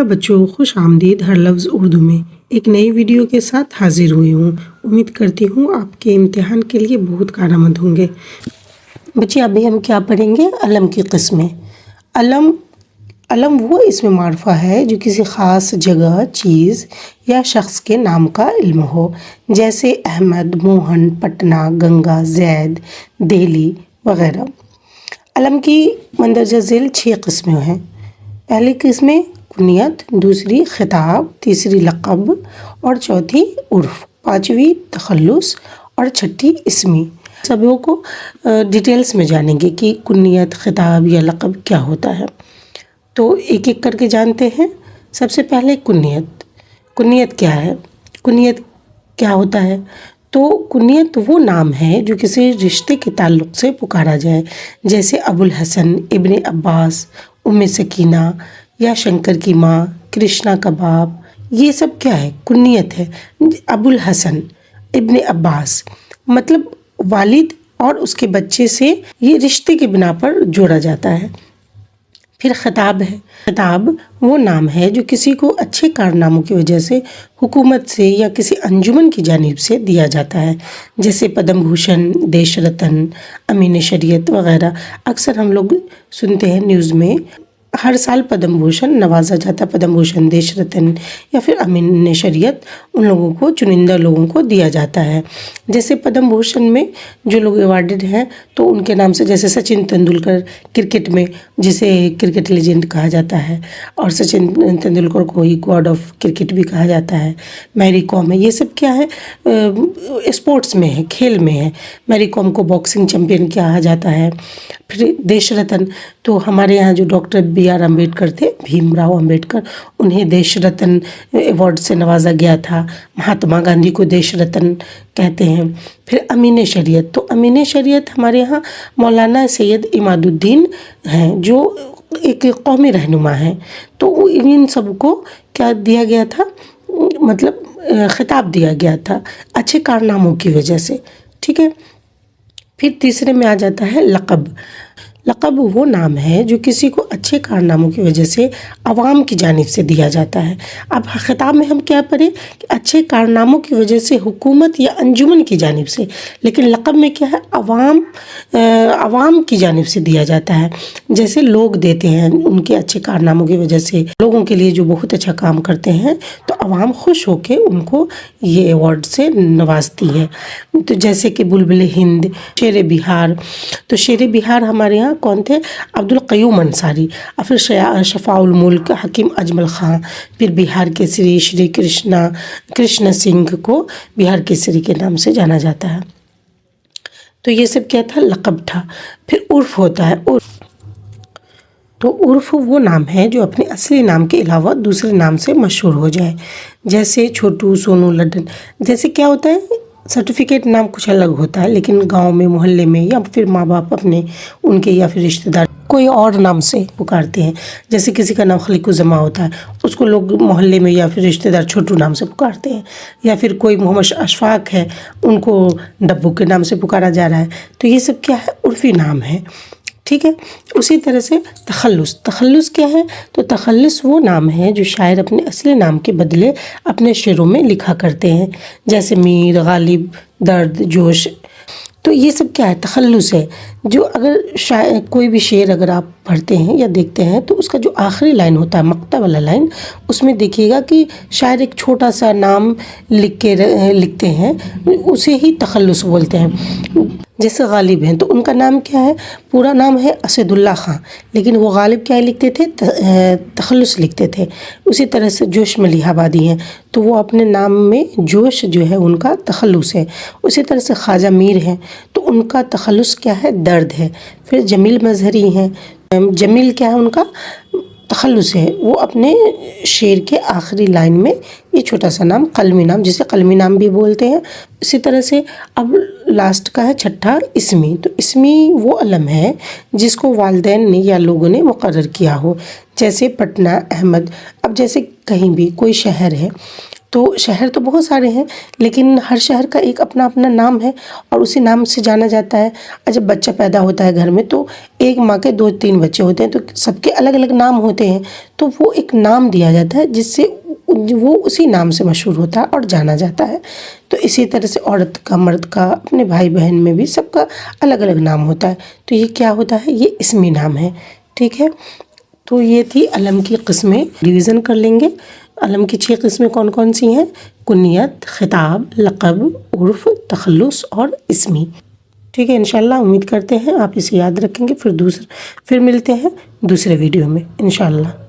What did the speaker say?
Hello बच्चों, खुश आमदीद हर लफ्ज़ उर्दू में एक नई वीडियो के साथ हाजिर हुई हूँ। उम्मीद करती हूँ आपके इम्तिहान के लिए बहुत कारआमद होंगे। बच्चे अभी हम क्या पढ़ेंगे? अलम की किस्में। अलम वो इसमें मार्फा है जो किसी ख़ास जगह, चीज़ या शख्स के नाम का इल्म हो, जैसे अहमद, मोहन, पटना, गंगा, जैद, दिल्ली वगैरह। अलम की मंदरजा झेल 6 किस्में हैं। पहली किस्में कुनियत, दूसरी खिताब, तीसरी लक़ब और चौथी उर्फ़, पाँचवीं तखल्लुस और छठी इस्मी। सभी को डिटेल्स में जानेंगे कि कुनियत, खिताब या लक़ब क्या होता है। तो एक एक करके जानते हैं। सबसे पहले कुनियत। कुनियत क्या है? कुनियत क्या होता है? तो कुनियत वो नाम है जो किसी रिश्ते के ताल्लुक़ से पुकारा जाए, जैसे अबुल हसन, इब्ने अब्बास, उम्मे सकीना या शंकर की माँ, कृष्णा का बाप। ये सब क्या है? कुनियत है। अबुल हसन, इब्ने अब्बास मतलब वालिद और उसके बच्चे से ये रिश्ते के बिना पर जोड़ा जाता है। फिर खिताब है। खिताब वो नाम है जो किसी को अच्छे कारनामों की वजह से हुकूमत से या किसी अंजुमन की जानिब से दिया जाता है, जैसे पद्म भूषण, देश रत्न, अमीन शरीयत वगैरह। अक्सर हम लोग सुनते हैं न्यूज़ में, हर साल पद्म भूषण नवाजा जाता, पद्म भूषण, देश रत्न या फिर अमीन शरीयत उन लोगों को, चुनिंदा लोगों को दिया जाता है। जैसे पद्म भूषण में जो लोग अवार्डेड हैं तो उनके नाम से, जैसे सचिन तेंदुलकर क्रिकेट में, जिसे क्रिकेट लेजेंड कहा जाता है, और सचिन तेंदुलकर को ही गॉड ऑफ क्रिकेट भी कहा जाता है। मैरी कॉम है। ये सब क्या है? स्पोर्ट्स में है, खेल में है। मैरी कॉम को बॉक्सिंग चैम्पियन कहा जाता है। फिर देश रत्न, तो हमारे यहाँ जो डॉक्टर B.R. अम्बेडकर थे, भीमराव अम्बेडकर, उन्हें देश रत्न अवार्ड से नवाजा गया था। महात्मा गांधी को देश रत्न कहते हैं। फिर अमीन शरीयत, तो अमीन शरीयत हमारे यहाँ मौलाना सैयद इमादुद्दीन हैं, जो एक कौमी रहनुमा हैं। तो इन सबको क्या दिया गया था? मतलब खिताब दिया गया था अच्छे कारनामों की वजह से। ठीक है। फिर तीसरे में आ जाता है लक़ब। लक़ब वो नाम है जो किसी को अच्छे कारनामों की वजह से अवाम की जानिब से दिया जाता है। अब खिताब में हम क्या पढ़ें कि अच्छे कारनामों की वजह से हुकूमत या अंजुमन की जानिब से, लेकिन लक़ब में क्या है? अवाम की जानिब से दिया जाता है। जैसे लोग देते हैं उनके अच्छे कारनामों की वजह से, लोगों के लिए जो बहुत अच्छा काम करते हैं, तो अवाम खुश होकर उनको ये अवार्ड से नवाजती है। तो जैसे कि बुलबुल हिंद, शेर बिहार। तो शेर बिहार हमारे यहाँ कौन थे? अब्दुल क़य्यूम अंसारी। और फिर शफ़ाउल मुल्क हकीम अजमल ख़ां। फिर बिहार केसरी श्री कृष्ण सिंह को बिहार केसरी के नाम से जाना जाता है। तो ये सब क्या था? लक़ब था। फिर उर्फ़ होता है। तो उर्फ़ वो नाम है जो अपने असली नाम के अलावा दूसरे नाम से मशहूर हो जाए, जैसे छोटू, सोनू, लड्डन। जैसे क्या होता है? सर्टिफिकेट नाम कुछ अलग होता है, लेकिन गांव में, मोहल्ले में या फिर माँ बाप अपने उनके या फिर रिश्तेदार कोई और नाम से पुकारते हैं। जैसे किसी का नाम खलीकुज़्ज़मा होता है, उसको लोग मोहल्ले में या फिर रिश्तेदार छोटू नाम से पुकारते हैं। या फिर कोई मोहम्मद अशफाक है, उनको डब्बू के नाम से पुकारा जा रहा है। तो ये सब क्या है? उर्फ़ी नाम है। ठीक है। उसी तरह से तखल्लुस। तखल्लुस क्या है? तो तखल्लुस वो नाम है जो शायर अपने असली नाम के बदले अपने शेरों में लिखा करते हैं, जैसे मीर, गालिब, दर्द, जोश। तो ये सब क्या है? तखल्लुस है। जो अगर कोई भी शेर अगर आप पढ़ते हैं या देखते हैं, तो उसका जो आखिरी लाइन होता है, मक्ता वाला लाइन, उसमें देखिएगा कि शायर एक छोटा सा नाम लिखते हैं, उसे ही तखल्लुस बोलते हैं। जैसे गालिब हैं, तो उनका नाम क्या है? पूरा नाम है असदुल्ला ख़ां, लेकिन वो गालिब क्या लिखते थे? तखल्लुस लिखते थे। उसी तरह से जोश मलिहाबादी हैं, तो वो अपने नाम में जोश जो है उनका तखल्लुस है। उसी तरह से ख्वाजा मीर हैं, तो उनका तखल्लुस क्या है? दर्द है। फिर जमील मजहरी हैं, जमील क्या है? उनका तखल्लुस है, वो अपने शेर के आखिरी लाइन में ये छोटा सा नाम, कलमी नाम, जिसे कलमी नाम भी बोलते हैं। इसी तरह से अब लास्ट का है छठा इस्मी। तो इस्मी वो अलम है जिसको वालिदैन ने या लोगों ने मुकर्रर किया हो, जैसे पटना, अहमद। अब जैसे कहीं भी कोई शहर है, تو شہر تو بہت سارے ہیں، لیکن ہر شہر کا ایک اپنا اپنا نام ہے اور اسی نام سے جانا جاتا ہے۔ اور جب بچہ پیدا ہوتا ہے گھر میں تو ایک ماں کے 2-3 بچے ہوتے ہیں، تو سب کے الگ الگ نام ہوتے ہیں، تو وہ ایک نام دیا جاتا ہے جس سے وہ اسی نام سے مشہور ہوتا ہے اور جانا جاتا ہے۔ تو اسی طرح سے عورت کا، مرد کا، اپنے بھائی بہن میں بھی سب کا الگ الگ نام ہوتا ہے۔ تو یہ کیا ہوتا ہے؟ یہ اسمی نام ہے، ٹھیک ہے۔ تو یہ تھی علم کی قسمیں، ریویژن کر لیں گے۔ علم کی 6 قسمیں کون کون سی ہیں؟ کنیت، خطاب، لقب، عرف، تخلص اور اسمی، ٹھیک ہے۔ انشاءاللہ امید کرتے ہیں آپ اسے یاد رکھیں گے۔ پھر ملتے ہیں دوسرے ویڈیو میں انشاءاللہ۔